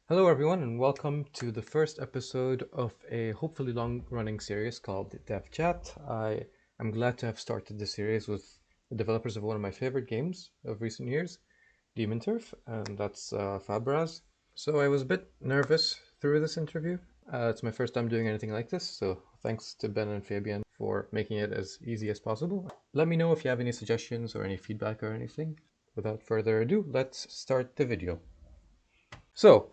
Hello, everyone, and welcome to the first episode of a hopefully long-running series called Dev Chat. I am glad to have started this series with the developers of one of my favorite games of recent years, Demon Turf, and that's Fabraz. So I was a bit nervous through this interview. It's my first time doing anything like this, so thanks to Ben and Fabian for making it as easy as possible. Let me know if you have any suggestions or any feedback or anything. Without further ado, let's start the video. So,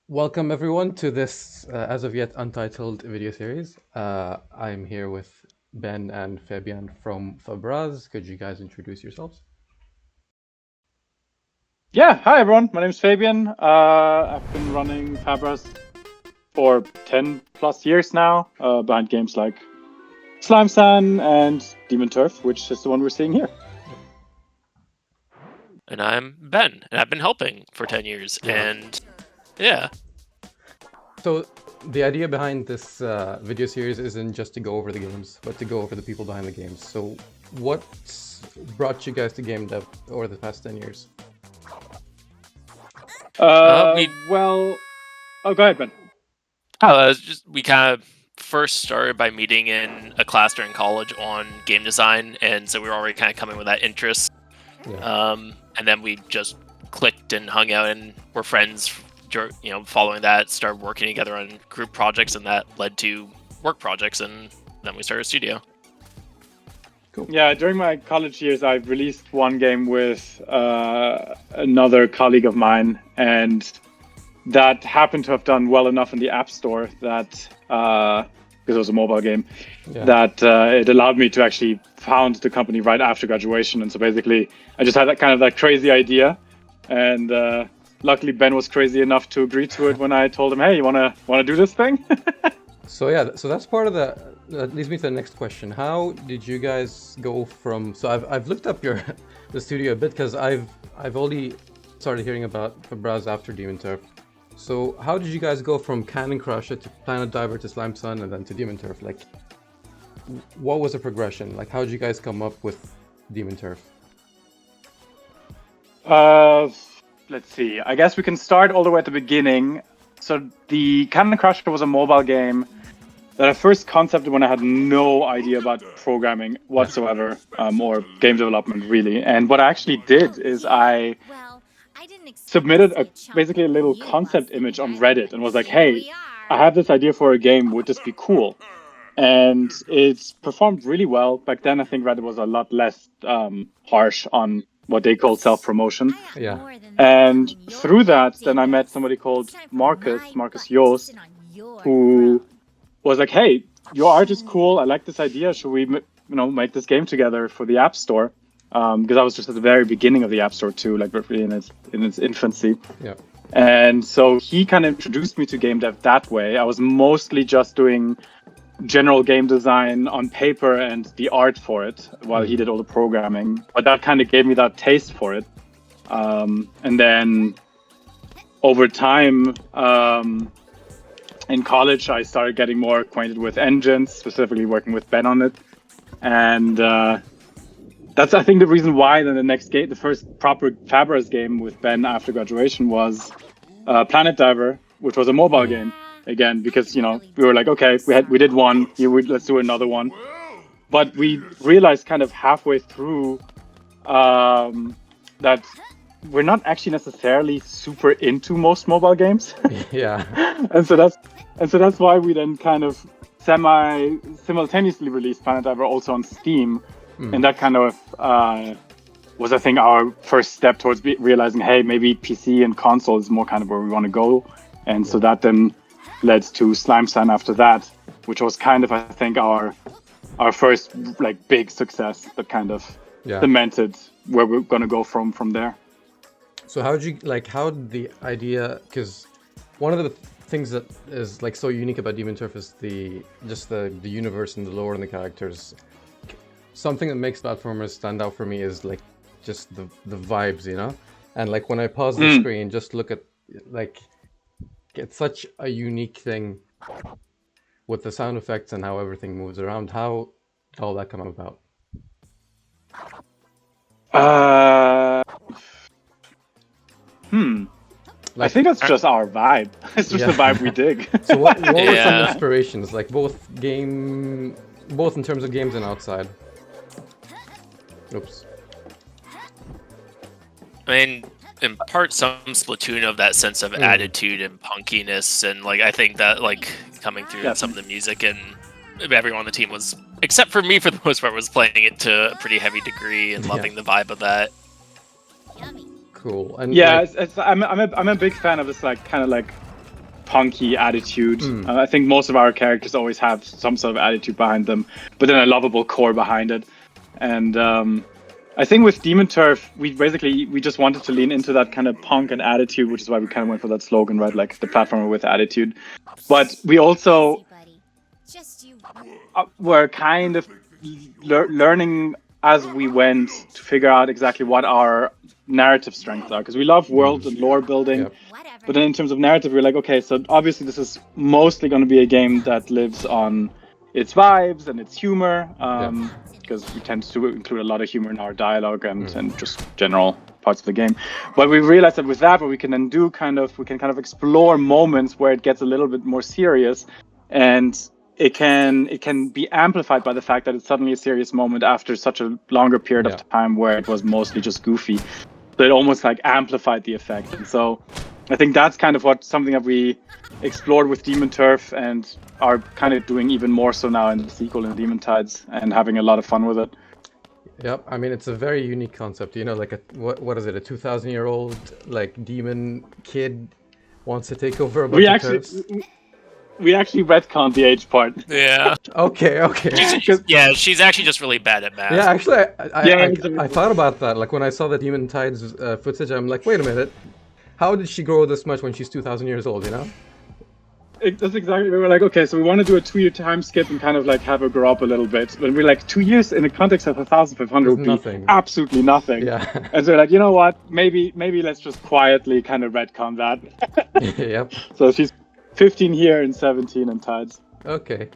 welcome everyone to this as of yet untitled video series. I'm here with Ben and Fabian from Fabraz. Could you guys introduce yourselves? Yeah, hi everyone. My name is Fabian. I've been running Fabraz for 10 plus years now, behind games like Slime Sun and Demon Turf, which is the one we're seeing here. And I'm Ben, and I've been helping for 10 years. Yeah. And yeah. So the idea behind this video series isn't just to go over the games, but to go over the people behind the games. So what brought you guys to game dev over the past 10 years? Well, oh, go ahead, Ben. We kind of first started by meeting in a class during college on game design, and so we were already kind of coming with that interest. Yeah. And then we just clicked and hung out and were friends. Following that, started working together on group projects, and that led to work projects, and then we started a studio. Cool. Yeah, during my college years, I released one game with another colleague of mine, and that happened to have done well enough in the App Store that, because it was a mobile game, that it allowed me to actually found the company right after graduation. And so basically, I just had that crazy idea, and luckily Ben was crazy enough to agree to it when I told him, "Hey, you wanna do this thing?" So that's part of that leads me to the next question. How did you guys go from? So I've looked up the studio a bit because I've only started hearing about Fabraz after Demon Turf. So how did you guys go from Cannon Crusher to Planet Diver to Slime Sun and then to Demon Turf? Like, what was the progression? Like, how did you guys come up with Demon Turf? Let's see. I guess we can start all the way at the beginning. So the Cannon Crusher was a mobile game that I first concepted when I had no idea about programming whatsoever, or game development really. And what I actually did is I submitted basically a little concept image on Reddit and was like, "Hey, I have this idea for a game. Would this be cool?" And it's performed really well. Back then, I think Reddit was a lot less harsh on what they call self-promotion. Yeah. And through that, then I met somebody called Marcus Joost, who was like, "Hey, your art is cool. I like this idea. Should we, make this game together for the App Store?" Because I was just at the very beginning of the App Store too, like really in its infancy. Yeah. And so he kind of introduced me to game dev that way. I was mostly just doing general game design on paper and the art for it while he did all the programming. But that kind of gave me that taste for it. And then over time, in college, I started getting more acquainted with engines, specifically working with Ben on it. And that's, I think, the reason why then the next game, the first proper Fabraz game with Ben after graduation was Planet Diver, which was a mobile game. Again, because, we were like, okay, we did one, let's do another one. But we realized kind of halfway through that we're not actually necessarily super into most mobile games. Yeah. and so that's why we then kind of simultaneously released Planet Diver also on Steam. And that kind of was, I think, our first step towards realizing, hey, maybe PC and console is more kind of where we want to go. And so that then led to Slime Sun after that, which was kind of, I think, our first big success that kind of cemented where we're going to go from there. So how did the idea, because one of the things that is so unique about Demon Turf is the universe and the lore and the characters. Something that makes platformers stand out for me is just the vibes, and when I pause the screen, just look at it's such a unique thing with the sound effects and how everything moves around. How did all that come about? I think that's just our vibe. It's just the vibe we dig. So what were some Yeah. inspirations, like both in terms of games and outside? Oops. I mean, in part, some Splatoon of that sense of attitude and punkiness, and like I think that like coming through in some of the music, and everyone on the team was, except for me for the most part, was playing it to a pretty heavy degree and loving the vibe of that. Cool. And Yeah, like, I'm a big fan of this like kind of like punky attitude. I think most of our characters always have some sort of attitude behind them, but then a lovable core behind it. And I think with Demon Turf, we just wanted to lean into that kind of punk and attitude, which is why we kind of went for that slogan, right? Like the platformer with attitude. But we also were kind of learning as we went to figure out exactly what our narrative strengths are, because we love world and lore building. But then in terms of narrative, we're like, okay, so obviously this is mostly going to be a game that lives on its vibes and its humor, because we tend to include a lot of humor in our dialogue and just general parts of the game. But we realized that with that, what we can then do we can kind of explore moments where it gets a little bit more serious, and it can be amplified by the fact that it's suddenly a serious moment after such a longer period of time where it was mostly just goofy. So it almost like amplified the effect. And so I think that's kind of something that we explored with Demon Turf and are kind of doing even more so now in the sequel in Demon Tides and having a lot of fun with it. Yep, I mean it's a very unique concept. You know, like what is it? A 2,000-year-old like demon kid wants to take over a bunch of turfs? We actually retconned the age part. Yeah. Okay. She's actually just really bad at math. Yeah, actually, I thought about that. Like when I saw the Demon Tides footage, I'm like, wait a minute, how did she grow this much when she's 2,000 years old? You know? That's exactly. We were like, okay, so we want to do a 2-year time skip and kind of like have her grow up a little bit. But we're like, 2 years in the context of 1,500 would be absolutely nothing. Yeah. And so we're like, you know what? Maybe let's just quietly kind of retcon that. Yep. So she's 15 here and 17 in Tides. Okay.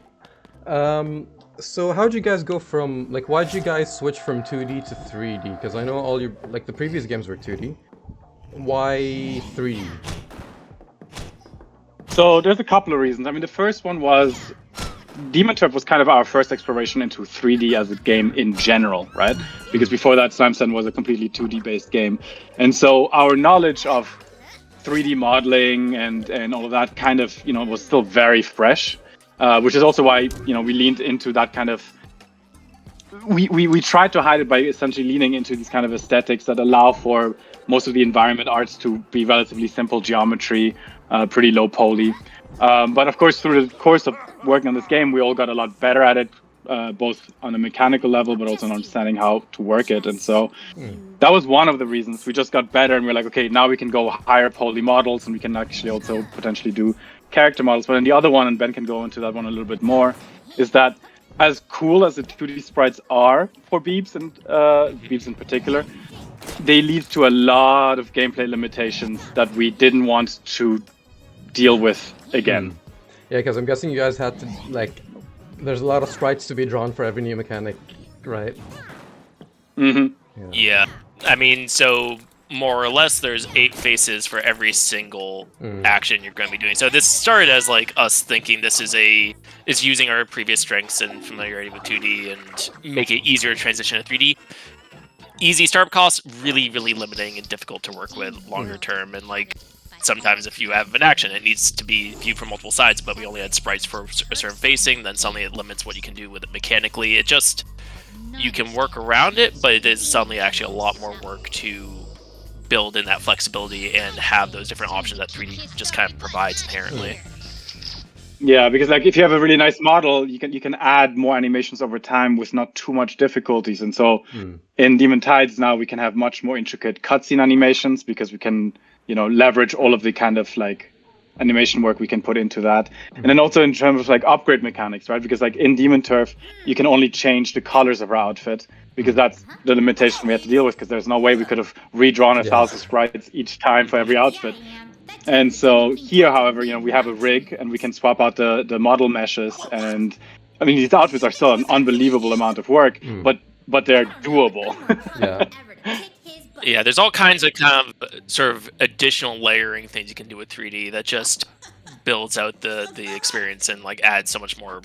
So how'd you guys go from, like, why'd you guys switch from 2D to 3D? Because I know all your, like, the previous games were 2D. Why 3D? So there's a couple of reasons. I mean, the first one was Demon Turf was kind of our first exploration into 3D as a game in general, right? Because before that, Slime Sun was a completely 2D based game. And so our knowledge of 3D modeling and all of that kind of, was still very fresh, which is also why, we leaned into that kind of, we tried to hide it by essentially leaning into these kind of aesthetics that allow for most of the environment arts to be relatively simple geometry, pretty low poly. But of course, through the course of working on this game, we all got a lot better at it, both on a mechanical level, but also in understanding how to work it. And so that was one of the reasons. We just got better and we're like, okay, now we can go higher poly models and we can actually also potentially do character models. But then the other one, and Ben can go into that one a little bit more, is that as cool as the 2D sprites are for Beeps and Beeps in particular, they lead to a lot of gameplay limitations that we didn't want to deal with again. Yeah, because I'm guessing you guys had to, like, there's a lot of sprites to be drawn for every new mechanic, right? Mm-hmm. Yeah. I mean, so more or less there's 8 faces for every single action you're going to be doing. So this started as like us thinking this is using our previous strengths and familiarity with 2D and make it easier to transition to 3D. Easy startup costs, really, really limiting and difficult to work with longer term. And like sometimes if you have an action, it needs to be viewed from multiple sides, but we only had sprites for a certain facing, then suddenly it limits what you can do with it mechanically. It just, you can work around it, but it is suddenly actually a lot more work to build in that flexibility and have those different options that 3D just kind of provides inherently. Yeah, because like if you have a really nice model, you can add more animations over time with not too much difficulties. And so in Demon Tides now we can have much more intricate cutscene animations because we can, leverage all of the kind of like animation work we can put into that. And then also in terms of like upgrade mechanics, right? Because like in Demon Turf, you can only change the colors of our outfit because that's the limitation we had to deal with because there's no way we could have redrawn 1,000 sprites each time for every outfit. And so here, however, we have a rig and we can swap out the model meshes. And I mean, these outfits are still an unbelievable amount of work, but they're doable. Yeah. Yeah, there's all kinds of sort of additional layering things you can do with 3D that just builds out the experience and like adds so much more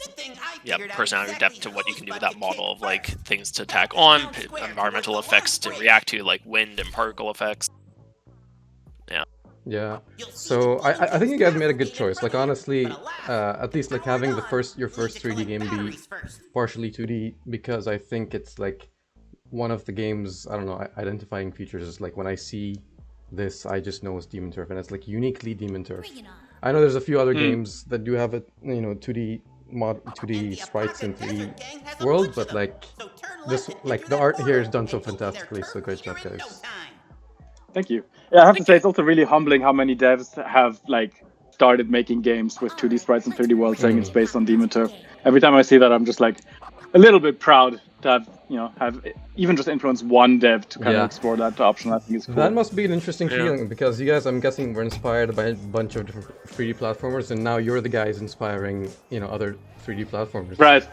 personality depth to what you can do with that model of like things to tack on, environmental effects to react to, like wind and particle effects. Yeah. So I think you guys made a good choice. Like honestly, at least like having your first 3D game be partially 2D, because I think it's like one of the game's, I don't know, identifying features is like when I see this, I just know it's Demon Turf, and it's like uniquely Demon Turf. I know there's a few other games that do have it, 2D sprites in 3D world, but like this, like the art here is done so fantastically. So great job, guys. Thank you. Yeah, I have to say it's also really humbling how many devs have like started making games with 2D sprites and 3D worlds saying it's based on Demon Turf. Every time I see that, I'm just like a little bit proud to have even just influenced one dev to kind of explore that option. I think is cool. That must be an interesting feeling, because you guys, I'm guessing, were inspired by a bunch of different 3D platformers, and now you're the guys inspiring, other 3D platformers. Right.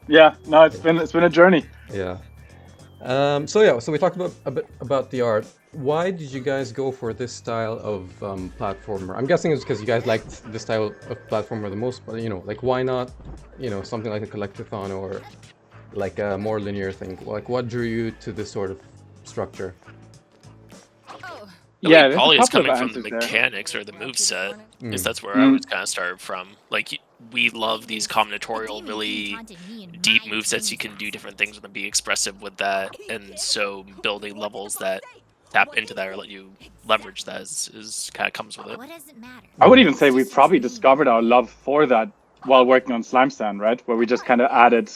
Yeah. No, it's been a journey. Yeah. So we talked a bit about the art. Why did you guys go for this style of platformer? I'm guessing it's because you guys liked this style of platformer the most, but like why not, something like a collectathon or like a more linear thing? Like what drew you to this sort of structure? Yeah, probably it's coming from the mechanics or the moveset, because that's where I was kind of started from. Like, we love these combinatorial, really deep movesets. You can do different things with them, be expressive with that, and so building levels that tap into that or let you leverage that is kind of comes with it. I would even say we probably discovered our love for that while working on Slime Sand, right? Where we just kind of added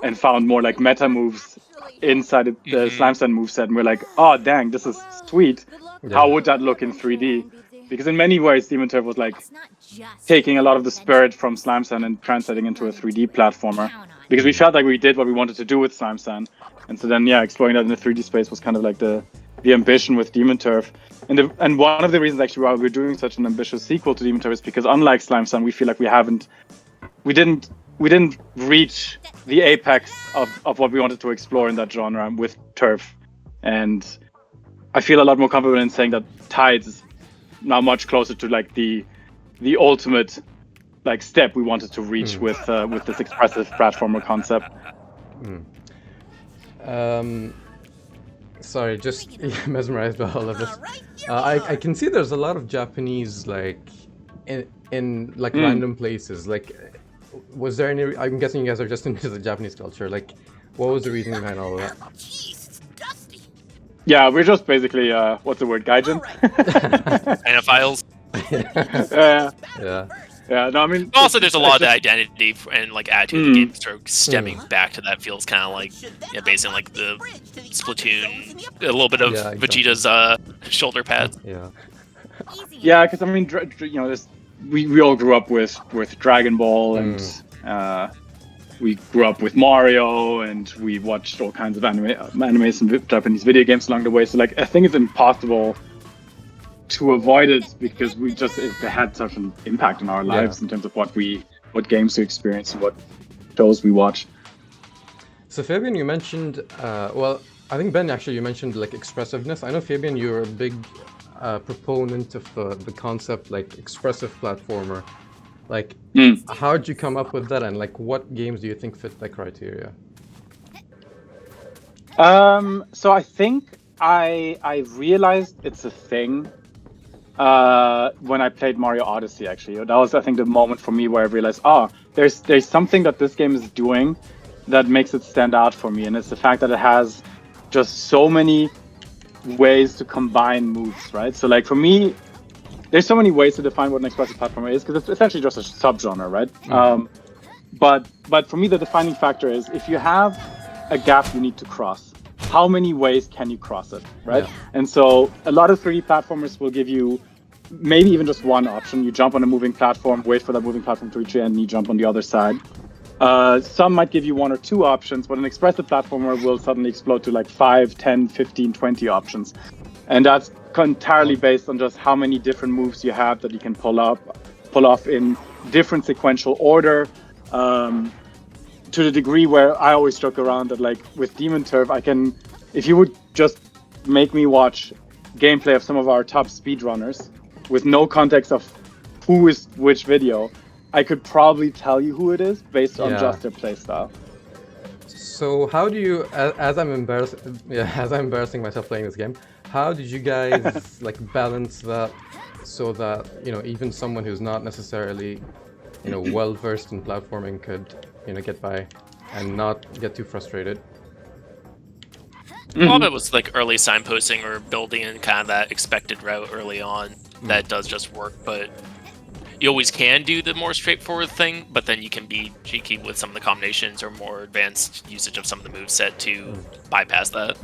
and found more like meta moves inside the Slime Sand moveset, and we're like, oh dang, this is sweet. How would that look in 3D? Because in many ways, Demon Turf was like taking a lot of the spirit from Slime Sand and translating into a 3D platformer. Because we felt like we did what we wanted to do with Slime Sand, and so then exploring that in the 3D space was kind of like the ambition with Demon Turf. And one of the reasons actually why we're doing such an ambitious sequel to Demon Turf is because unlike Slime Sand, we feel like we didn't reach the apex of what we wanted to explore in that genre with Turf. And I feel a lot more comfortable in saying that Tides is now much closer to like the ultimate like step we wanted to reach with this expressive platformer concept. Sorry, just mesmerized by all of this. I can see there's a lot of Japanese like in like random places. Like, was there any? I'm guessing you guys are just into the Japanese culture. Like, what was the reason behind all of that? Yeah, we're just basically what's the word, gaijin? Anaphiles. Yeah, no, I mean. Also, there's a lot of the identity and like attitude of the game sort of stemming back to that. Feels kind of like basically like the Splatoon, a little bit of Vegeta's shoulder pads. Yeah, because I mean, we all grew up with Dragon Ball, and we grew up with Mario, and we watched all kinds of animes and Japanese video games along the way. So like, I think it's impossible to avoid it because it had such an impact on our lives in terms of what games we experience and what shows we watch. So Fabian, you mentioned, well, I think Ben actually, you mentioned like expressiveness. I know Fabian, you're a big proponent of the concept like expressive platformer. Like, how did you come up with that, and like what games do you think fit that criteria? So I think I realized it's a thing when I played Mario Odyssey. Actually, that was I think the moment for me where I realized, there's something that this game is doing that makes it stand out for me, and it's the fact that it has just so many ways to combine moves, right? So like for me, there's so many ways to define what an expressive platformer is, because it's essentially just a subgenre, right? But for me, the defining factor is if you have a gap you need to cross, how many ways can you cross it, right? Yeah. And so a lot of 3D platformers will give you maybe even just one option. You jump on a moving platform, wait for that moving platform to reach you, and you jump on the other side. Some might give you one or two options, but an expressive platformer will suddenly explode to like 5, 10, 15, 20 options. And that's entirely based on just how many different moves you have that you can pull off in different sequential order. To the degree where I always joke around that like with Demon Turf, if you would just make me watch gameplay of some of our top speedrunners with no context of who is which video, I could probably tell you who it is based on just their playstyle. So how do you, as I'm embarrassing myself playing this game, how did you guys like balance that so that, you know, even someone who's not necessarily, you know, well versed in platforming could, you know, get by and not get too frustrated? A lot of it was like early signposting or building in kind of that expected route early on. That does just work, but you always can do the more straightforward thing, but then you can be cheeky with some of the combinations or more advanced usage of some of the moveset to bypass that.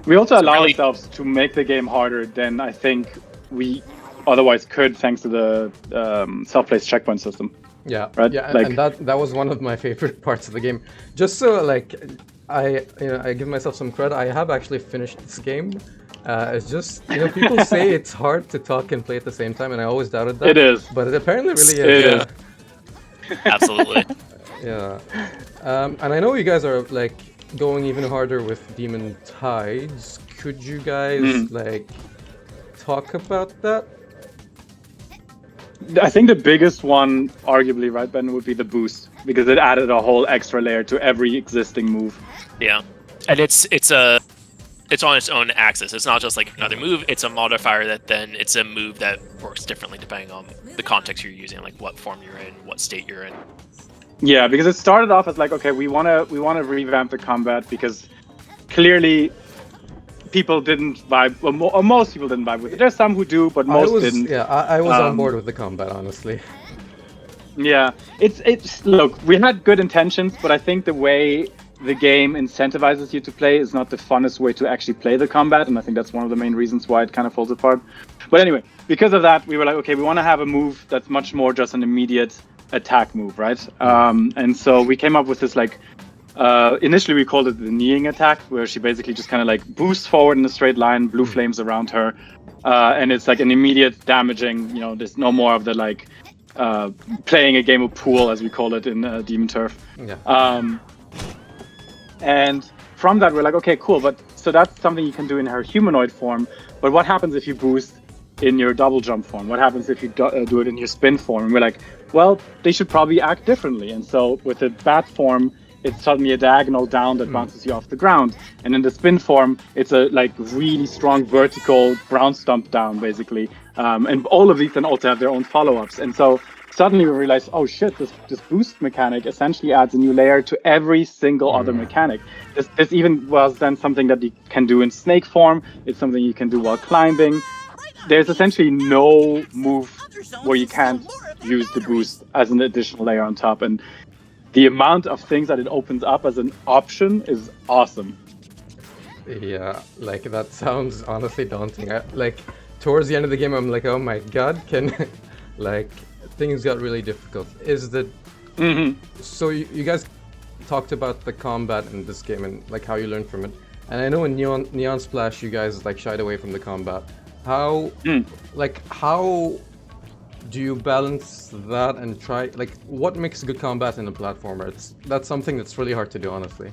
We also allow ourselves to make the game harder than I think we otherwise could, thanks to the self-placed checkpoint system. Yeah, right? Yeah, like, and that was one of my favorite parts of the game. Just so like I give myself some credit, I have actually finished this game. It's just, you know, people say it's hard to talk and play at the same time, and I always doubted that. It is, but it apparently really is. It is. Absolutely. Yeah, and I know you guys are like going even harder with Demon Tides. Could you guys like talk about that? I think the biggest one, arguably, right, Ben, would be the boost, because it added a whole extra layer to every existing move. Yeah, and it's on its own axis. It's not just like another move. It's a modifier that then it's a move that works differently depending on the context you're using, like what form you're in, what state you're in. Yeah, because it started off as like, okay, we wanna revamp the combat because clearly people didn't vibe, or most people didn't vibe with it. There's some who do, but most didn't. Yeah, I was on board with the combat, honestly. Yeah, it's look, we had good intentions, but I think the way the game incentivizes you to play is not the funnest way to actually play the combat, and I think that's one of the main reasons why it kind of falls apart. But anyway, because of that, we were like, okay, we want to have a move that's much more just an immediate attack move, right? And so we came up with this like, initially we called it the kneeing attack, where she basically just kind of like boosts forward in a straight line, blue flames around her, and it's like an immediate damaging, you know, there's no more of the like playing a game of pool, as we call it in Demon Turf. Yeah. And from that, we're like, okay, cool. But so that's something you can do in her humanoid form. But what happens if you boost in your double jump form? What happens if you do it in your spin form? And we're like, well, they should probably act differently. And so with the bat form, it's suddenly a diagonal down that bounces you off the ground. And in the spin form, it's a like really strong vertical ground stomp down, basically. And all of these then also have their own follow-ups. And so suddenly we realized, oh shit, this boost mechanic essentially adds a new layer to every single other mechanic. This even was then something that you can do in snake form. It's something you can do while climbing. There's essentially no move where you can't use the boost as an additional layer on top. And the amount of things that it opens up as an option is awesome. Yeah, like that sounds honestly daunting. Like towards the end of the game, I'm like, oh my god, can like things got really difficult. Is that so? You guys talked about the combat in this game and like how you learned from it. And I know in Neon Splash, you guys like shied away from the combat. How do you balance that and try like what makes good combat in a platformer? That's something that's really hard to do, honestly.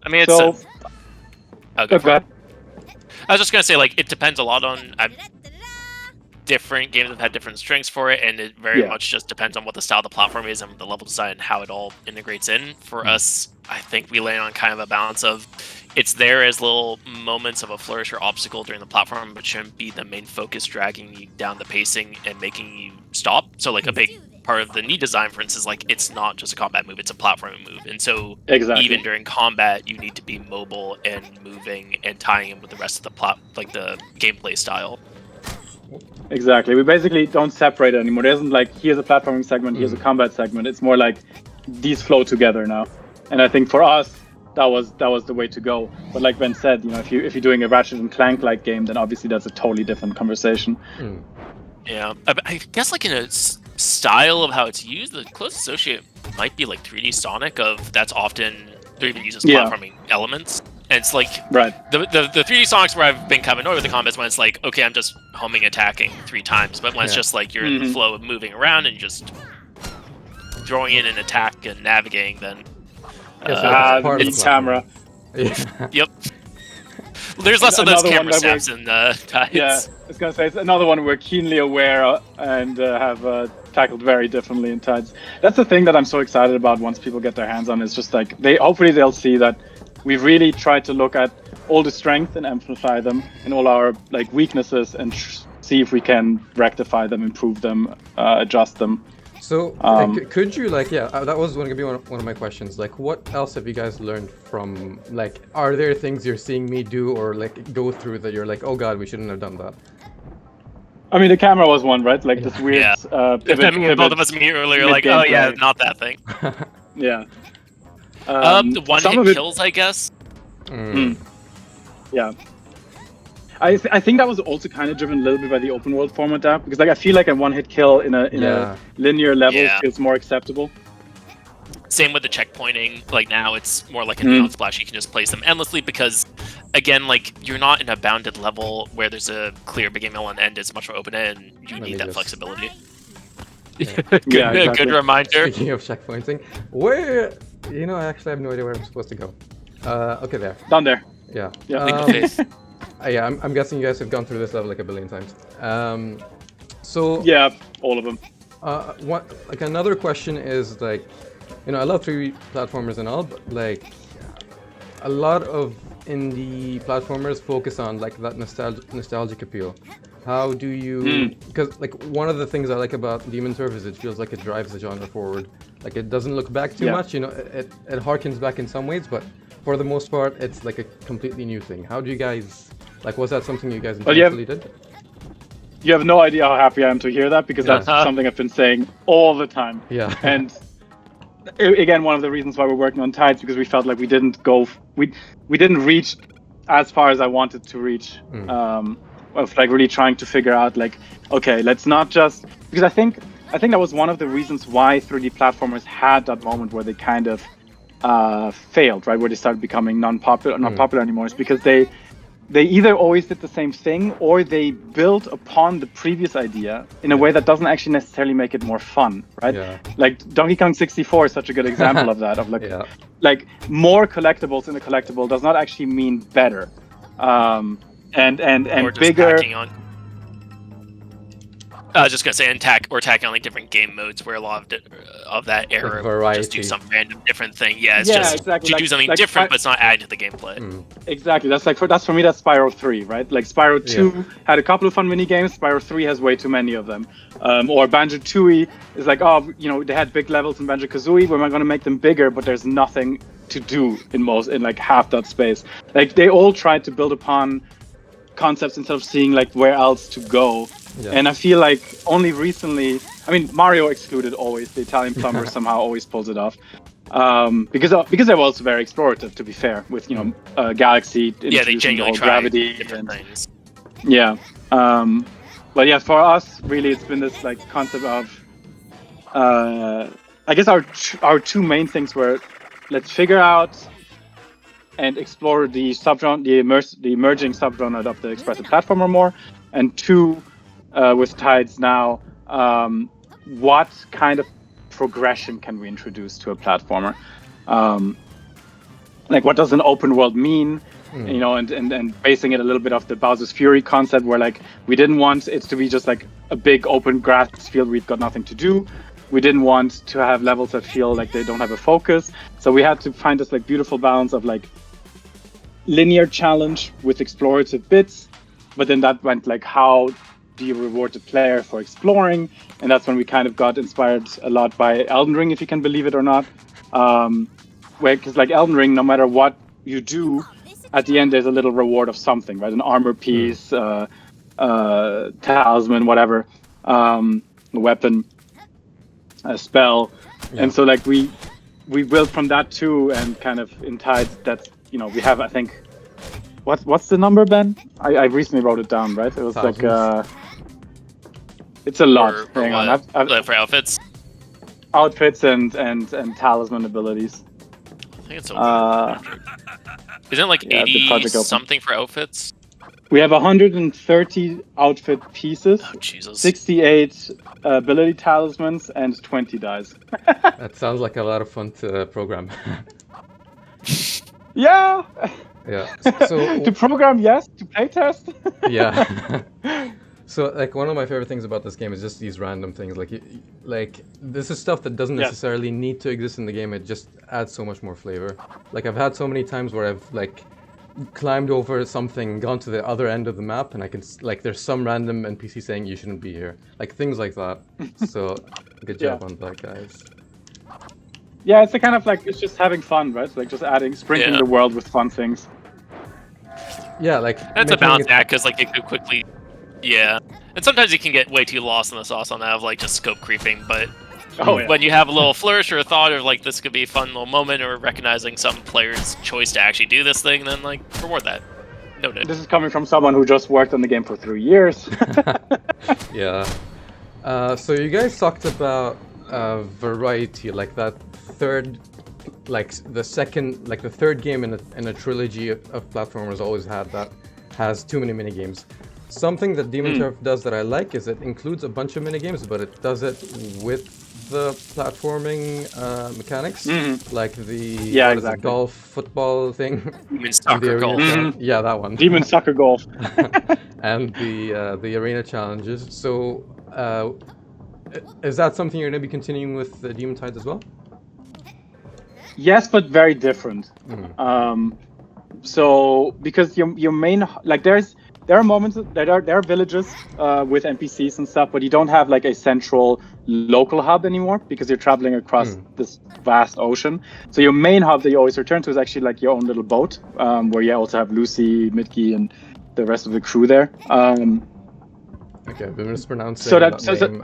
I mean, it's so, go ahead. I was just gonna say, like, it depends a lot on different games have had different strengths for it, and it very much just depends on what the style of the platform is and the level design and how it all integrates in. For us, I think we land on kind of a balance of it's there as little moments of a flourish or obstacle during the platform, but shouldn't be the main focus, dragging you down the pacing and making you stop. So like a big part of the knee design, for instance, like it's not just a combat move, it's a platforming move. And so even during combat, you need to be mobile and moving and tying in with the rest of the plot, like the gameplay style. Exactly. We basically don't separate it anymore. There isn't like, here's a platforming segment, here's a combat segment. It's more like these flow together now. And I think for us, that was the way to go. But like Ben said, you know, if you're doing a Ratchet and Clank like game, then obviously that's a totally different conversation. Yeah, I guess like in a style of how it's used, the close associate might be like 3D Sonic. Of that's often they're even used as platforming elements. And it's like the 3D Sonics where I've been kind of annoyed with the combats when it's like, okay, I'm just homing attacking 3 times, but when it's just like you're in the flow of moving around and just throwing in an attack and navigating, then the camera. Yep. There's less of those Another one camera that we're- snaps in Tides. Yeah, I was gonna say it's another one we're keenly aware and have tackled very differently in Tides. That's the thing that I'm so excited about once people get their hands on. It's just like hopefully they'll see that we really tried to look at all the strengths and amplify them, and all our like weaknesses, and see if we can rectify them, improve them, adjust them. So, could you that was going to be one of my questions. Like, what else have you guys learned from? Like, are there things you're seeing me do or like go through that you're like, oh god, we shouldn't have done that? I mean, the camera was one, right? Like this weird pivot. Both of us immediately were like, oh yeah, not that thing. Yeah. The one-hit it, kills, I guess. Yeah. I think that was also kind of driven a little bit by the open world format there, because like I feel like a one-hit kill in a linear level feels more acceptable. Same with the checkpointing. Like now it's more like a neon splash. You can just place them endlessly because, again, like you're not in a bounded level where there's a clear beginning, middle, and end. It's much more open end. You need that flexibility. Yeah. Good reminder. Speaking of checkpointing, where I actually have no idea where I'm supposed to go. Okay, there. Down there. Yeah. Yeah. I'm guessing you guys have gone through this level like a billion times. So yeah, all of them. Another question is like, I love 3D platformers and all, but like a lot of indie platformers focus on like that nostalgic appeal. How do you? Because like one of the things I like about Demon Turf is it feels like it drives the genre forward. Like it doesn't look back too much. It harkens back in some ways, but for the most part, it's like a completely new thing. How do you guys like? Was that something you guys intentionally did? You have no idea how happy I am to hear that, because that's something I've been saying all the time. Yeah. And again, one of the reasons why we're working on Tides, because we felt like we didn't reach as far as I wanted to reach. Of like really trying to figure out like, okay, let's not just, because I think that was one of the reasons why 3D platformers had that moment where they kind of failed, right? Where they started becoming not popular anymore, is because they either always did the same thing, or they built upon the previous idea in a way that doesn't actually necessarily make it more fun, right? Yeah. Like Donkey Kong 64 is such a good example of that. Of like, like more collectibles in a collectible does not actually mean better, and bigger. I was just gonna say, tacking on like different game modes where a lot of that era would just do some random different thing. Yeah, it's just exactly. to do something different, but it's not adding to the gameplay. Exactly. That's for me. That's Spyro 3, right? Like Spyro 2 had a couple of fun mini games. Spyro 3 has way too many of them. Or Banjo-Tooie is like, they had big levels in Banjo-Kazooie. We're going to make them bigger, but there's nothing to do in like half that space. Like they all tried to build upon concepts instead of seeing like where else to go. Yeah. And I feel like only recently, I mean, Mario excluded always, the Italian plumber somehow always pulls it off. Because they were also very explorative, to be fair, with, Galaxy, they genuinely tried gravity different things. Yeah. But yeah, for us, really, it's been this like concept of, I guess our two main things were, let's figure out and explore the subgenre, the emerging subgenre of the expressive platformer more, and two, with Tides now, what kind of progression can we introduce to a platformer? Like, what does an open world mean? And basing it a little bit off the Bowser's Fury concept, where like we didn't want it to be just like a big open grass field we've got nothing to do. We didn't want to have levels that feel like they don't have a focus. So we had to find this like beautiful balance of like linear challenge with explorative bits, but then that went like, how do you reward the player for exploring? And that's when we kind of got inspired a lot by Elden Ring, if you can believe it or not. Because like Elden Ring, no matter what you do, at the end there's a little reward of something, right? An armor piece, talisman, whatever, a weapon, a spell. And so like we built from that too, and kind of in Tides, that's, we have, I think, what's the number, Ben? I recently wrote it down, right? It was like it's a lot. Hang on. For outfits? Outfits and talisman abilities. I think it's over. Isn't it like 80 something for outfits? We have 130 outfit pieces. Oh, Jesus. 68 ability talismans and 20 dice. That sounds like a lot of fun to program. Yeah. Yeah. So To program, yes. To playtest. yeah. So like one of my favorite things about this game is just these random things. Like this is stuff that doesn't Yes. necessarily need to exist in the game. It just adds so much more flavor. Like I've had so many times where I've like climbed over something, gone to the other end of the map, and I can like there's some random NPC saying you shouldn't be here. Like things like that. So good job on that, guys. Yeah, it's the kind of like it's just having fun, right? Like just sprinkling the world with fun things. Yeah, like That's a balance act because like it could quickly, and sometimes you can get way too lost in the sauce on that of like just scope creeping. But when you have a little flourish or a thought of like this could be a fun little moment or recognizing some player's choice to actually do this thing, then like reward that. Noted. This is coming from someone who just worked on the game for 3 years. Yeah. So you guys talked about variety, like that third, like the third game in a trilogy of platformers always had that has too many minigames. Something that Demon Turf does that I like is it includes a bunch of minigames, but it does it with the platforming mechanics, like the golf football thing. You mean soccer golf? Yeah, that one. Demon Soccer Golf. And the arena challenges. So is that something you're going to be continuing with the Demon Tide as well? Yes, but very different. So because your main like there are moments there are villages with NPCs and stuff, but you don't have like a central local hub anymore because you're traveling across this vast ocean. So your main hub that you always return to is actually like your own little boat, where you also have Lucy, Mitki, and the rest of the crew there. Okay, I've been mispronouncing that name.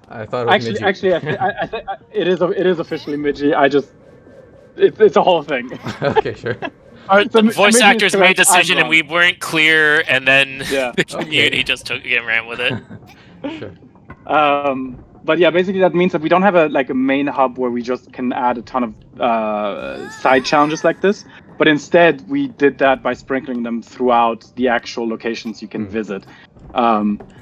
I thought it was actually, I think it is officially Midgie. It's a whole thing. Okay, sure. The voice actors made a decision and we weren't clear, and then the community just took it and ran with it. Sure. But yeah, basically that means that we don't have a main hub where we just can add a ton of side challenges like this. But instead, we did that by sprinkling them throughout the actual locations you can visit.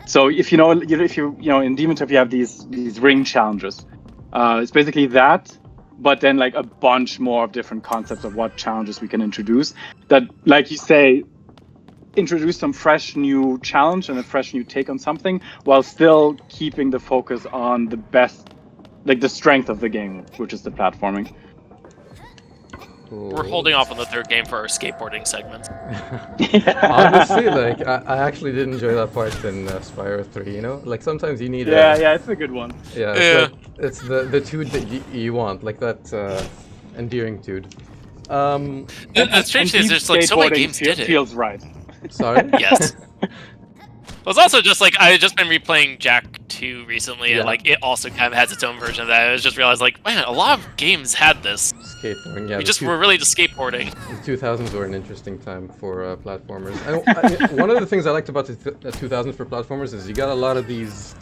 So if you know in Demon Turf you have these ring challenges. It's basically that, but then like a bunch more of different concepts of what challenges we can introduce. That, like you say, introduce some fresh new challenge and a fresh new take on something, while still keeping the focus on the best, like the strength of the game, which is the platforming. We're holding off on the third game for our skateboarding segments. Honestly, like I actually did enjoy that part in Spyro 3. You know, like sometimes you need. Yeah, it's a good one. Yeah, it's the tude that you want, like that endearing tude. The strange thing is, there's like so many games did it. Feels right. Sorry. Yes. It was also just like I had just been replaying Jack 2 recently, and like it also kind of has its own version of that. I was just realized like, man, a lot of games had this. Skateboarding, yeah. We're really just skateboarding. The 2000s were an interesting time for platformers. And one of the things I liked about the 2000s for platformers is you got a lot of these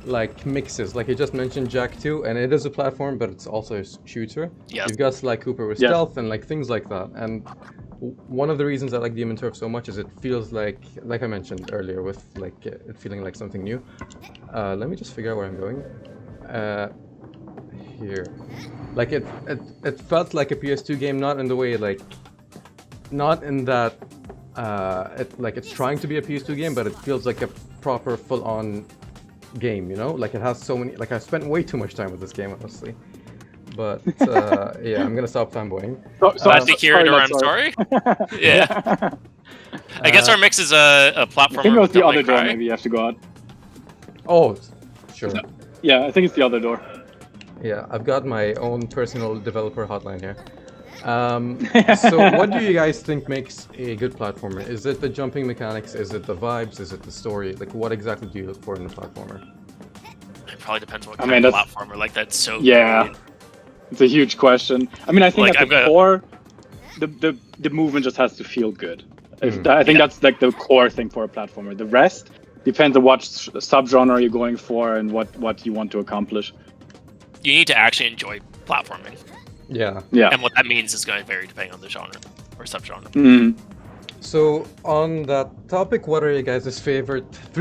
like mixes. Like you just mentioned Jack 2, and it is a platform, but it's also a shooter. Yes. You've got Sly Cooper with stealth and like things like that. And one of the reasons I like Demon Turf so much is it feels like I mentioned earlier, with like it feeling like something new. Let me just figure out where I'm going. Here, like it felt like a PS2 game, not in the way not in that it's trying to be a PS2 game, but it feels like a proper full-on game. You know, like it has so many. Like I spent way too much time with this game, honestly. But yeah, I'm gonna stop fanboying. Glad to hear it, or I'm sorry. Yeah. I guess our mix is a platformer. I think it was the other door. Maybe you have to go out. Oh, sure. Yeah, I think it's the other door. Yeah, I've got my own personal developer hotline here. So what do you guys think makes a good platformer? Is it the jumping mechanics? Is it the vibes? Is it the story? Like, what exactly do you look for in a platformer? It probably depends what kind of platformer. Like, that's so great. It's a huge question. I mean, I think at the core, the movement just has to feel good. I think that's like the core thing for a platformer. The rest depends on what subgenre you're going for and what you want to accomplish. You need to actually enjoy platforming. Yeah. And what that means is going to vary depending on the genre or subgenre. Mm-hmm. So on that topic, what are your guys' three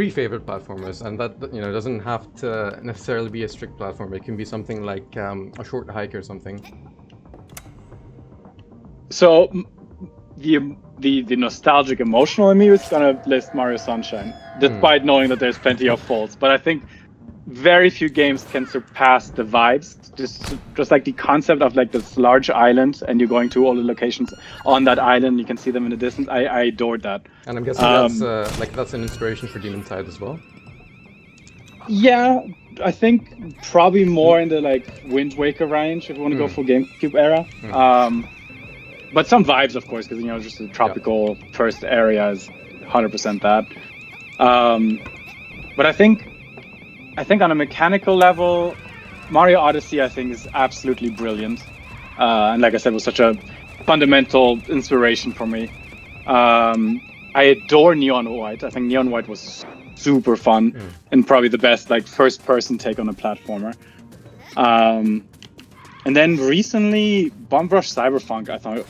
favorite platformers? And that doesn't have to necessarily be a strict platformer. It can be something like a short hike or something. So the nostalgic emotional in me is gonna list Mario Sunshine, despite knowing that there's plenty of faults. But I think very few games can surpass the vibes. Just like the concept of like this large island, and you're going to all the locations on that island. You can see them in the distance. I adored that. And I'm guessing that's an inspiration for Demon Tide as well. Yeah, I think probably more in the like Wind Waker range if you want to go for GameCube era. But some vibes, of course, because just the tropical first area is 100% that. But I think on a mechanical level, Mario Odyssey I think is absolutely brilliant, and like I said, was such a fundamental inspiration for me. I adore Neon White. I think Neon White was super fun and probably the best like first-person take on a platformer. And then recently, Bomb Rush Cyberpunk, I thought,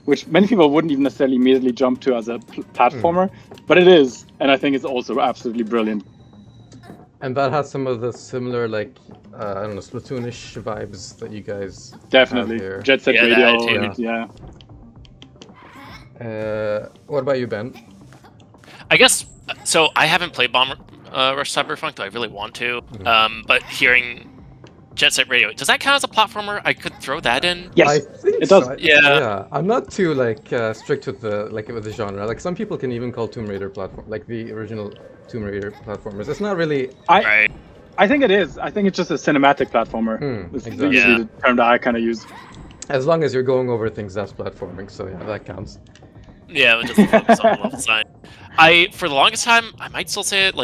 which many people wouldn't even necessarily immediately jump to as a platformer, but it is, and I think it's also absolutely brilliant. And that has some of the similar, I don't know, Splatoonish vibes that you guys definitely have here. Jet Set Radio, yeah. What about you, Ben? I guess so. I haven't played Bomb Rush Cyberpunk, though I really want to. But hearing Jet Set Radio, does that count as a platformer? I could throw that in. Yes, I think it does. So. Yeah. I'm not too strict with the genre. Like some people can even call Tomb Raider platform, like the original Tomb Raider platformers. It's not really. Right. I think it is. I think it's just a cinematic platformer. Exactly. Usually the term that I kind of use. As long as you're going over things, that's platforming. So yeah, that counts. Yeah, it doesn't focus on the level design. For the longest time, I might still say it.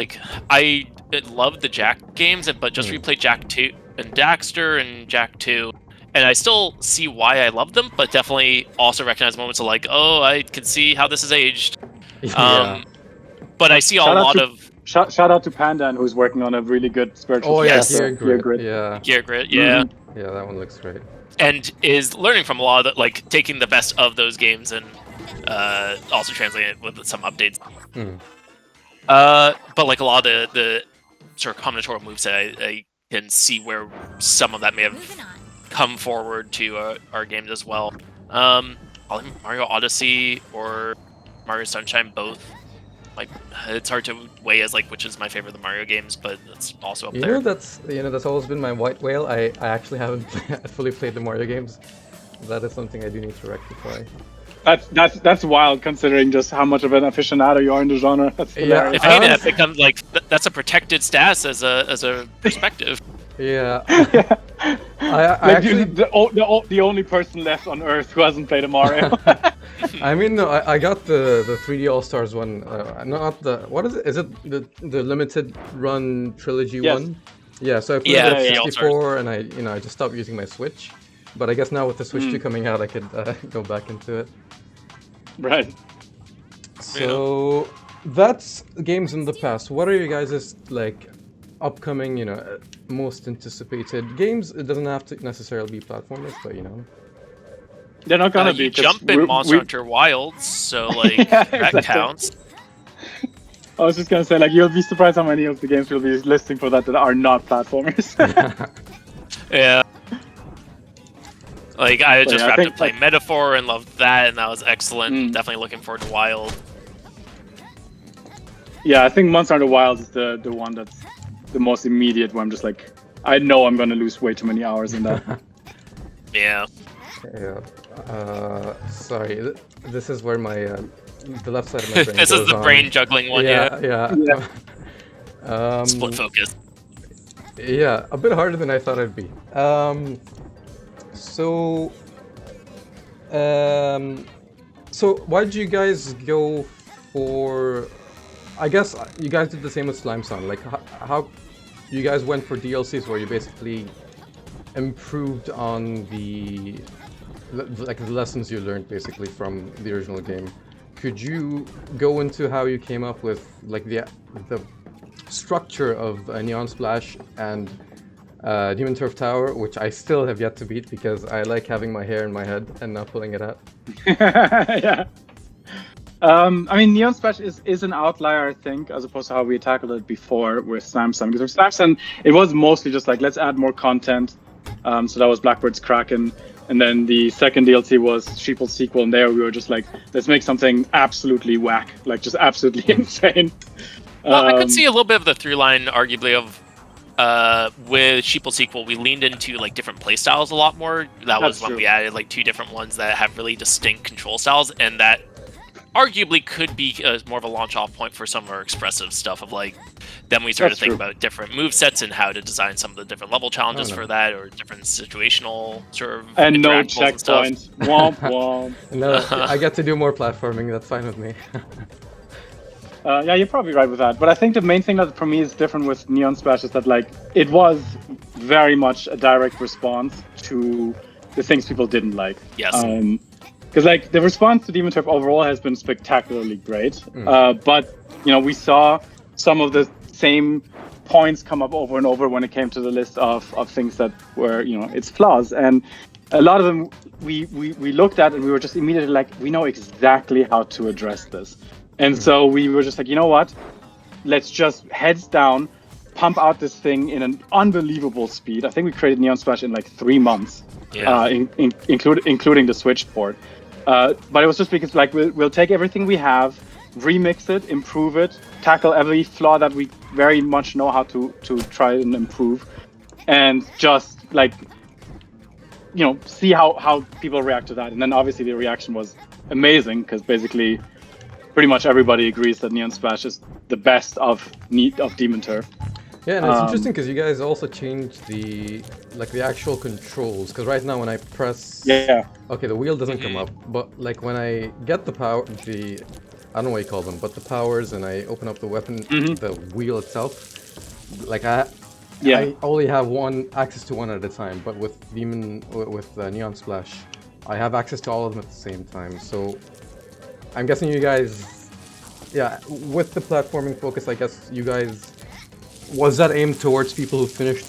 I loved the Jack games, but just replayed Jack 2 and Daxter and Jack 2, and I still see why I love them, but definitely also recognize moments of I can see how this has aged. But I see a lot of shout out to Pandan, who's working on a really good spiritual. Oh yes, GearGrit. GearGrit, yeah. Yeah, that one looks great. And is learning from a lot of taking the best of those games and also translating it with some updates. But a lot of the sort of combinatorial moves that I can see where some of that may have come forward to our games as well. Mario Odyssey or Mario Sunshine, both. It's hard to weigh as which is my favorite of the Mario games, but it's also up there. That's always been my white whale. I actually haven't fully played the Mario games. That is something I do need to rectify. That's wild, considering just how much of an aficionado you are in the genre. That's hilarious. If anything, that becomes that's a protected status as a perspective. Yeah. I actually the only person left on Earth who hasn't played a Mario. I mean, no, I got the 3D All Stars one. Not the what is it? Is it the limited run trilogy one? Yeah. So I played it at 64, and I just stopped using my Switch. But I guess now with the Switch 2 coming out, I could go back into it. Right. So that's games in the past. What are you guys' upcoming, most anticipated games? It doesn't have to necessarily be platformers, but they're not gonna be. You jump in Monster Hunter Wilds, so that counts. I was just gonna say, you'll be surprised how many of the games we'll be listing for that are not platformers. Yeah. I just wrapped up playing Metaphor and loved that, and that was excellent. Definitely looking forward to Wild. Yeah, I think Monster Hunter Wilds is the one that's the most immediate, where I'm just I know I'm gonna lose way too many hours in that. Yeah. Yeah. Sorry, this is where my the left side of my brain This is the brain juggling one. Yeah. Split focus. Yeah, a bit harder than I thought it'd be. So why did you guys go for? I guess you guys did the same with Slime Song. How you guys went for DLCs where you basically improved on the lessons you learned basically from the original game. Could you go into how you came up with the structure of Neon Splash and Demon Turf Tower, which I still have yet to beat because I like having my hair in my head and not pulling it out? Yeah. I mean, Neon Splash is an outlier, I think, as opposed to how we tackled it before with Samsung. Because with Samsung, it was mostly just let's add more content. So that was Blackbird's Kraken. And then the second DLC was Sheeple's sequel, and there we were just like, let's make something absolutely whack, like just absolutely insane. Well, I could see a little bit of the through line, arguably, of with Sheeple's sequel, we leaned into like different play styles a lot more. That was when we added like 2 different ones that have really distinct control styles, and that arguably could be more of a launch off point for some of our expressive stuff of like, then we started to think about different move sets and how to design some of the different level challenges for that, or different situational sort of and no checkpoints. Womp womp. No, I get to do more platforming. That's fine with me. Yeah, you're probably right with that. But I think the main thing that for me is different with Neon Splash is that like it was very much a direct response to the things people didn't like. Yes. Because like the response to Demon Turf overall has been spectacularly great. But you know, we saw some of the same points come up over and over when it came to the list of things that were, you know, its flaws. And a lot of them we looked at and we were just immediately like, we know exactly how to address this. And so we were just like, you know what? Let's just heads down, pump out this thing in an unbelievable speed. I think we created Neon Splash in like 3 months, including the Switch port. But it was just because like we'll take everything we have, remix it, improve it, tackle every flaw that we very much know how to try and improve, and just like, you know, see how people react to that. And then obviously the reaction was amazing, because basically pretty much everybody agrees that Neon Splash is the best of Demon Turf. Yeah, and it's interesting because you guys also changed the actual controls. Because right now when I press, okay, the wheel doesn't come up, but like when I get the power, I don't know what you call them, but the powers, and I open up the weapon, the wheel itself, like I only have access to one at a time. But with Neon Splash, I have access to all of them at the same time. So I'm guessing you guys, with the platforming focus, I guess you guys, was that aimed towards people who finished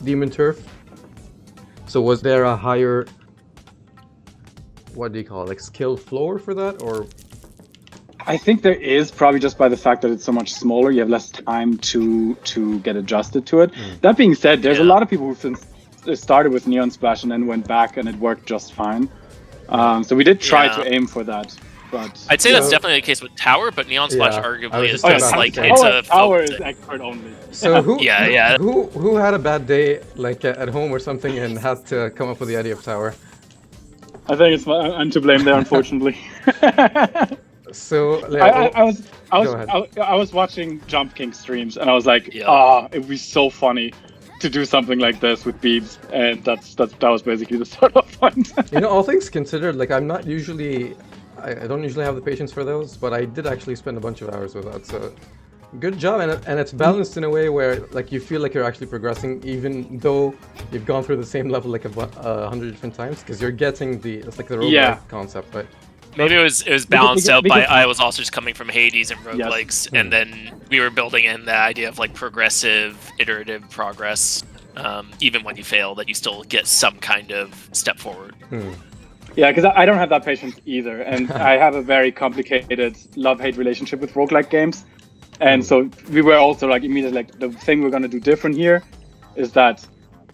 Demon Turf? So was there a higher, what do you call it, like skill floor for that, or? I think there is, probably just by the fact that it's so much smaller, you have less time to get adjusted to it. That being said, there's a lot of people who started with Neon Splash and then went back and it worked just fine. So we did try to aim for that. But I'd say that's definitely the case with Tower, but Neon Splash arguably is just like it's a Tower is expert only. So who who had a bad day like at home or something and had to come up with the idea of Tower? I think I'm to blame there, unfortunately. So I was watching Jump King streams and I was like, it would be so funny to do something like this with beads, and that was basically the start of point. You know, all things considered, like I don't usually have the patience for those, but I did actually spend a bunch of hours with that. So good job, and it's balanced in a way where like you feel like you're actually progressing, even though you've gone through the same level like 100 different times, because you're getting it's like the roguelike concept, right? Maybe it was balanced out by I was also just coming from Hades and roguelikes, and then we were building in the idea of like progressive, iterative progress. Even when you fail, that you still get some kind of step forward. Yeah, because I don't have that patience either, and I have a very complicated love-hate relationship with roguelike games. And so we were also like immediately like, the thing we're gonna do different here is that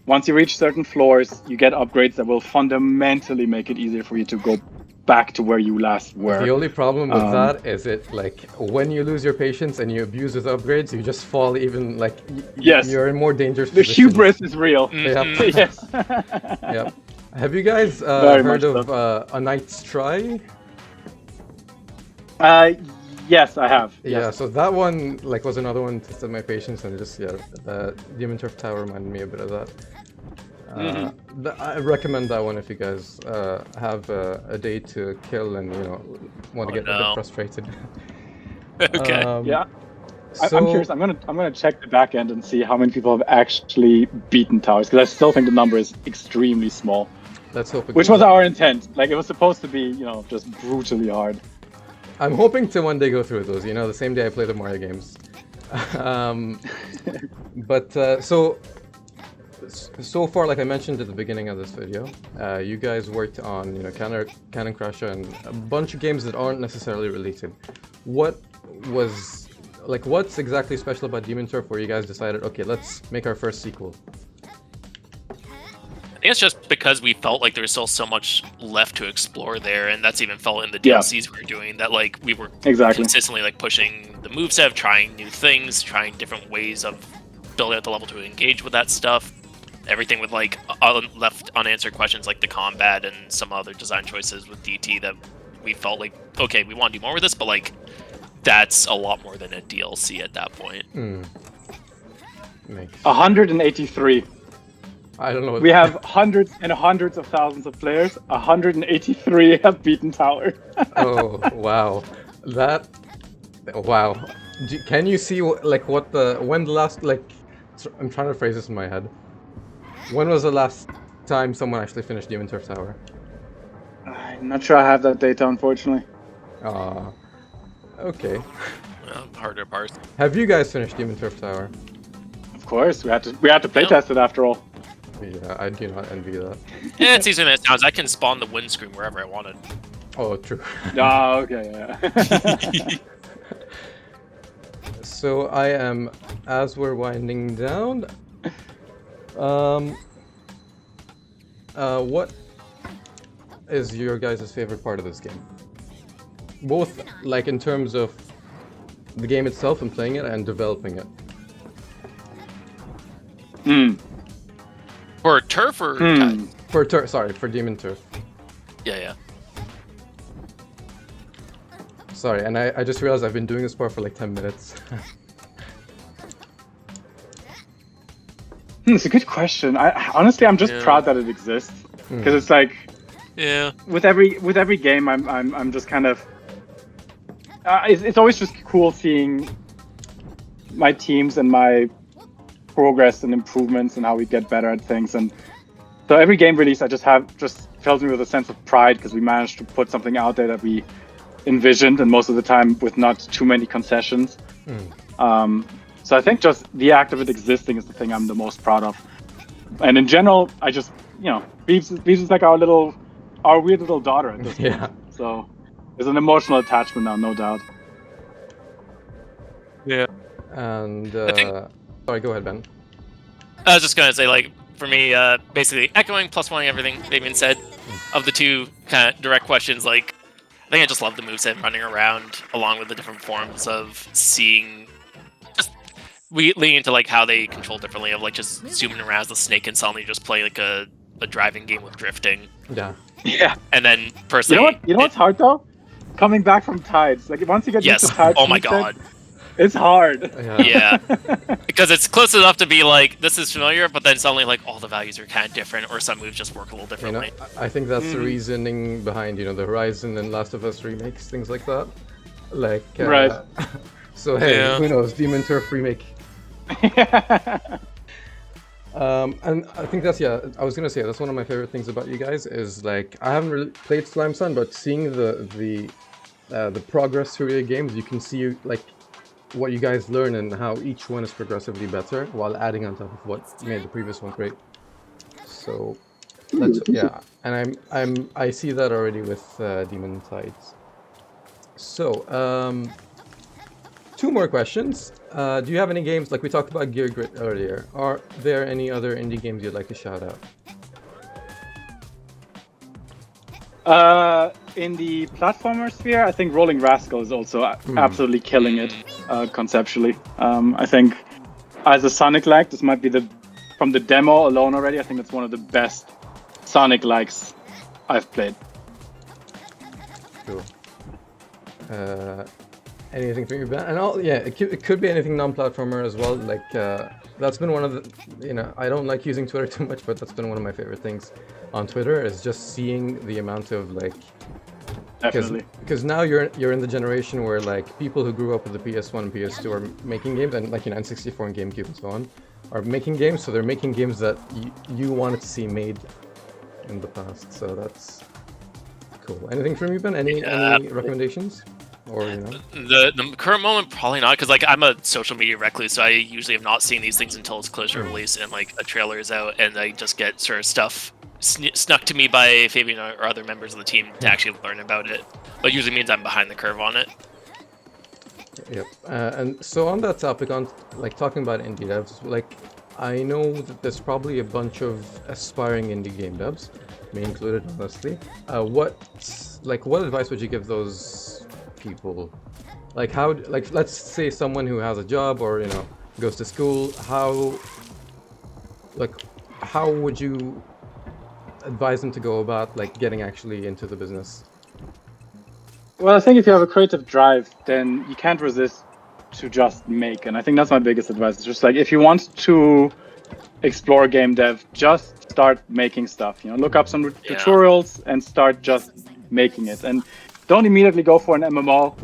once you reach certain floors, you get upgrades that will fundamentally make it easier for you to go back to where you last were. The only problem with that is it like when you lose your patience and you abuse with upgrades, you just fall even like you're in more dangerous positions. The hubris is real. Yes. Yep. Have you guys heard of A Knight's Try? Yes, I have. Yeah, so that one like was another one tested my patience, and just Demon Turf Tower reminded me a bit of that. I recommend that one if you guys have a day to kill and want to get a bit frustrated. Okay. So, I'm curious. I'm gonna check the back end and see how many people have actually beaten towers, because I still think the number is extremely small. Let's hope. Which was our intent. Like it was supposed to be, just brutally hard. I'm hoping to one day go through those. The same day I play the Mario games. So far, like I mentioned at the beginning of this video, you guys worked on Cannon Crusher and a bunch of games that aren't necessarily related. What's exactly special about Demon Turf where you guys decided, okay, let's make our first sequel? think it's just because we felt like there was still so much left to explore there, and that's even felt in the DLCs we were doing. That like we were consistently like pushing the moveset, trying new things, trying different ways of building out the level to engage with that stuff. Everything with like left unanswered questions like the combat and some other design choices with DT that we felt like, okay, we want to do more with this, but like that's a lot more than a DLC at that point. 183. I don't know. We have hundreds and hundreds of thousands of players. 183 have beaten Tower. Oh wow, wow. Can you see like when the last I'm trying to phrase this in my head. When was the last time someone actually finished Demon Turf Tower? I'm not sure I have that data, unfortunately. Okay. Hard to parse. Have you guys finished Demon Turf Tower? Of course, we had to playtest it after all. Yeah, I do not envy that. Yeah, it's easier than it sounds. I can spawn the windscreen wherever I wanted. Oh, true. Oh, okay, yeah. So I am, as we're winding down, what is your guys' favorite part of this game? Both, like, in terms of the game itself and playing it and developing it. For Turf or... For Demon Turf. Yeah. Sorry, and I just realized I've been doing this part for like 10 minutes. It's a good question. Honestly, I'm just proud that it exists, because it's like, with every game, I'm just kind of. It's always just cool seeing my teams and my progress and improvements and how we get better at things. And so every game release, I just fills me with a sense of pride because we managed to put something out there that we envisioned, and most of the time with not too many concessions. So I think just the act of it existing is the thing I'm the most proud of. And in general, I just, Beeves is like our weird little daughter at this point. So there's an emotional attachment now, no doubt. Yeah. And sorry, go ahead, Ben. I was just gonna say, like, for me, basically echoing plus one everything Fabian said. Of the two kind of direct questions, like, I think I just love the moveset running around, along with the different forms of seeing. We lean into like how they control differently, of like just zooming around as the snake and suddenly just play like a driving game with drifting. Yeah. And then personally, you know what's hard though? Coming back from tides. Like once you get used to tides, oh my god, it's hard. Yeah. Because it's close enough to be like this is familiar, but then suddenly like all the values are kind of different, or some moves just work a little differently. I think that's the reasoning behind the Horizon and Last of Us remakes, things like that. Like right. So hey, who knows? Demon Turf remake. And I think that's I was gonna say that's one of my favorite things about you guys is like I haven't really played Slime Sun, but seeing the progress through your games, you can see like what you guys learn and how each one is progressively better while adding on top of what made the previous one great. So that's and I see that already with Demon Tides. So two more questions. Do you have any games, like we talked about GearGrit earlier, are there any other indie games you'd like to shout out? In the platformer sphere, I think Rollin Rascal is also absolutely killing it conceptually. I think as a Sonic-like, this might be from the demo alone already, I think it's one of the best Sonic-likes I've played. Cool. Anything for you, Ben? And it could be anything non-platformer as well. Like that's been one of the, I don't like using Twitter too much, but that's been one of my favorite things on Twitter is just seeing the amount of like. Definitely. Because now you're in the generation where like people who grew up with the PS1 and PS2 are making games, and like N64 and GameCube and so on are making games. So they're making games that you wanted to see made in the past. So that's cool. Anything from you, Ben? Any recommendations? Or the current moment probably not, because like I'm a social media recluse, so I usually have not seen these things until it's close to release and like a trailer is out, and I just get sort of stuff snuck to me by Fabian or other members of the team to actually learn about it. But usually means I'm behind the curve on it. Yep. And so on that topic, on like talking about indie devs, like I know that there's probably a bunch of aspiring indie game devs, me included, honestly. What advice would you give those people? Like let's say someone who has a job or goes to school. How would you advise them to go about getting actually into the business? Well, I think if you have a creative drive, then you can't resist to just make. And I think that's my biggest advice. It's just like, if you want to explore game dev, just start making stuff. Look up some tutorials and start just making it. And don't immediately go for an MMO.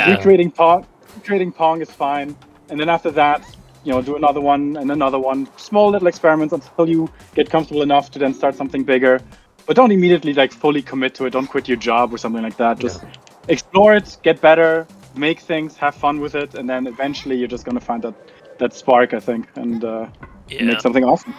Recreating Pong. Creating Pong is fine. And then after that, do another one and another one. Small little experiments until you get comfortable enough to then start something bigger. But don't immediately fully commit to it. Don't quit your job or something like that. Just explore it, get better, make things, have fun with it, and then eventually you're just gonna find that spark, I think, and make something awesome.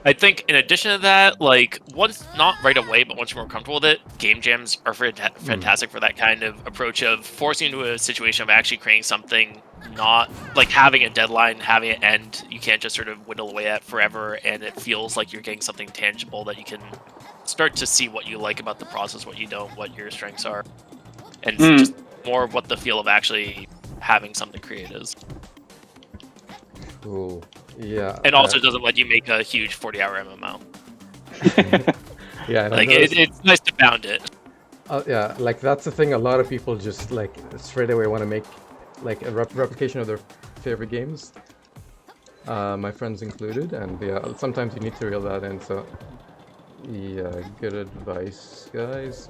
I think in addition to that, once, not right away, but once you're more comfortable with it, game jams are fantastic for that kind of approach of forcing you into a situation of actually creating something, not having a deadline, having it end. You can't just sort of whittle away at forever, and it feels like you're getting something tangible that you can start to see what you like about the process, what you don't, what your strengths are, and just more of what the feel of actually having something created is. Cool. Yeah. And also doesn't let you make a huge 40-hour MMO. Yeah. It's nice to bound it. Yeah, that's the thing. A lot of people just straight away want to make a replication of their favorite games. My friends included, and sometimes you need to reel that in. So, yeah, good advice, guys.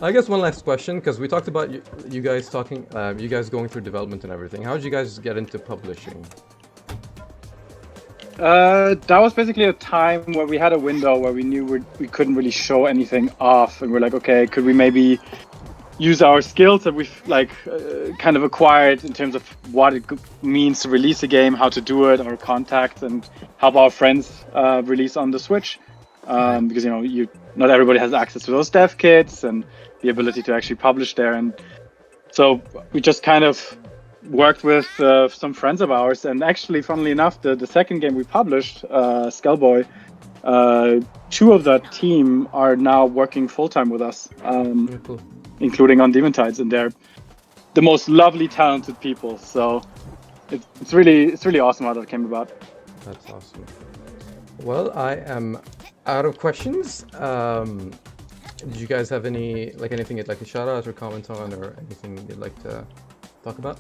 I guess one last question, because we talked about you guys going through development and everything. How did you guys get into publishing? That was basically a time where we had a window where we knew we couldn't really show anything off, and we're like, okay, could we maybe use our skills that we've kind of acquired in terms of what it means to release a game, how to do it, our contacts, and help our friends release on the Switch, because not everybody has access to those dev kits and the ability to actually publish there, and so we just kind of worked with some friends of ours, and actually, funnily enough, the second game we published, Skullboy, two of that team are now working full-time with us, Cool. including on Demon Tides, and they're the most lovely, talented people. So it's really awesome how that came about. That's awesome. Well, I am out of questions. Did you guys have anything you'd like to shout out or comment on, or anything you'd like to talk about?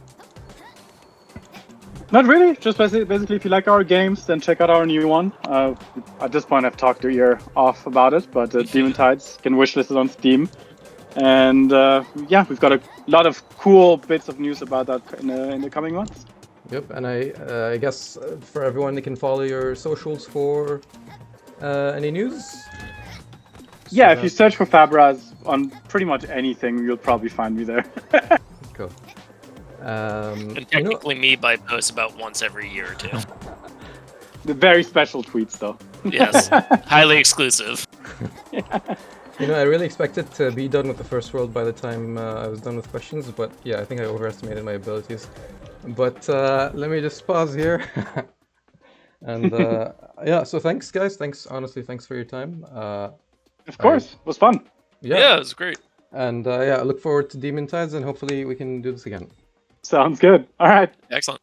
Not really. Just basically, if you like our games, then check out our new one. At this point, I've talked your ear off about it, but Demon Tides, can wishlist it on Steam. And we've got a lot of cool bits of news about that in the coming months. Yep, and I guess for everyone, they can follow your socials for any news. Yeah, if you search for Fabraz on pretty much anything, you'll probably find me there. Cool. And technically me by post about once every year or two. The very special tweets, though. Yes, highly exclusive. I really expected to be done with the first world by the time I was done with questions, but yeah, I think I overestimated my abilities. But let me just pause here. And so thanks, guys. Thanks for your time. Of course, it was fun. Yeah, it was great. And I look forward to Demon Tides, and hopefully we can do this again. Sounds good. All right. Excellent.